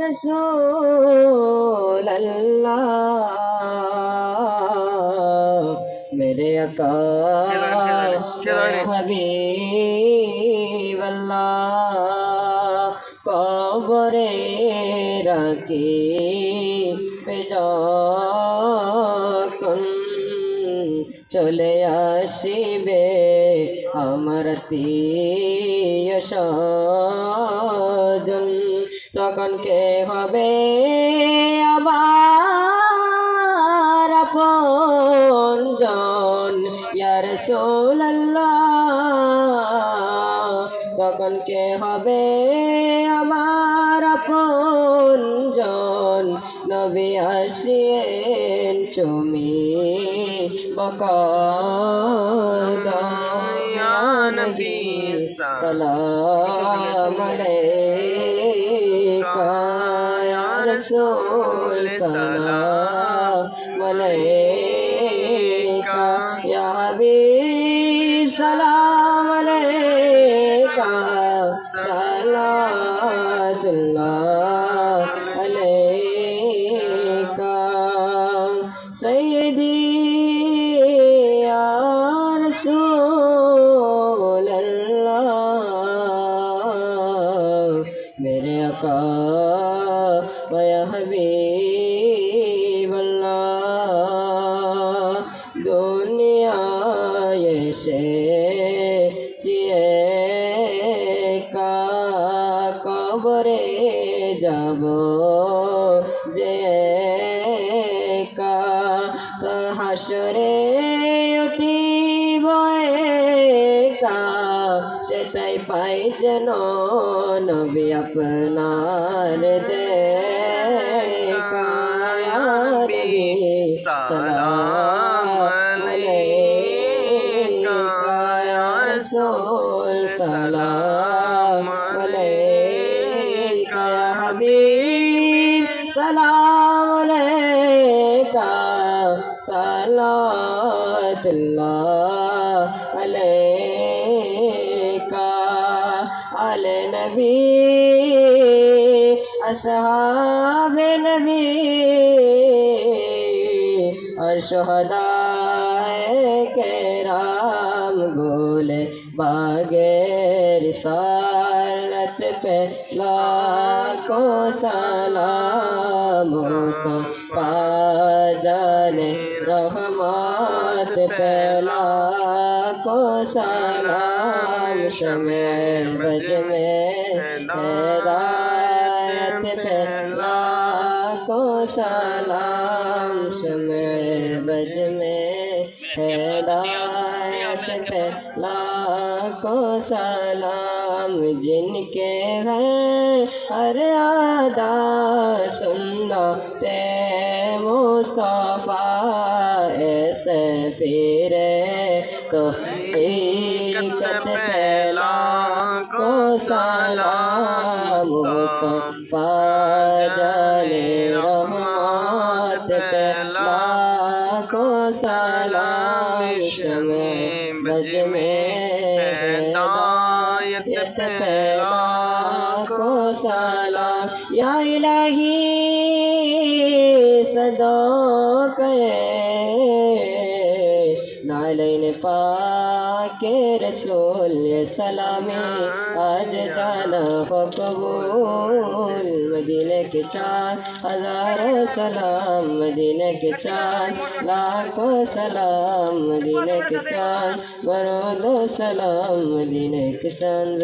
रसूल अल्लाह मेरे आका हबीब अल्लाह कब्रे रखी पे যখন চলে আসিবে আমার আত্মীয় স্বজন তখন কে হবে আমার আপনজন ইয়া রাসূলুল্লাহ তখন কে হবে আমার আপনজন নবী আসিয়েন চুমি বকদয়া নবী সালাম আলাইকা ইয়া রাসূল সালাম আলাইকা ইয়া হাবিব সালাম আলাইকা সালাতুল্লাহ আলাইকা सैयदी या रसूल अल्लाह मेरे आका या हबीब अल्लाह दुनिया से चिए का कब्रे जाबो जे তো হাসরে উঠিব একা সেটাই পাই যেন নবী আপনার দেখা সালাম আলাইকা ইয়া রাসূল সালাম আলাইকা ইয়া হাবিব সালাম আলাইকা सलातुल्लाह अलैका आले नबी अस्हाबे नबी और शुहदाए केराम गोले बागे रिसालत पे लाखों सलाम मुस्तफा जाने रहमत पे लाखों सलाम शमे बज में हिदायत पे लाखों सलाम शमे बज में हिदायत पे लाखों सलाम जिनके घर हर आदा सुनना ते मुस्तफा ऐसे फिरे तो हकीकत पे लाखों सलाम मुस्तफा जाने रहमत पे लाखों सलाम शमे बज में हिदायत पे लाखों सलाम या इलाही सदोक नालैन पाके रसूल सलामी आज जाना हो कबूल मदीने के 4,000 सलाम मदीने के 4 लाखों सलाम मदीने के 4 बरोदो सलाम मदीने के चांद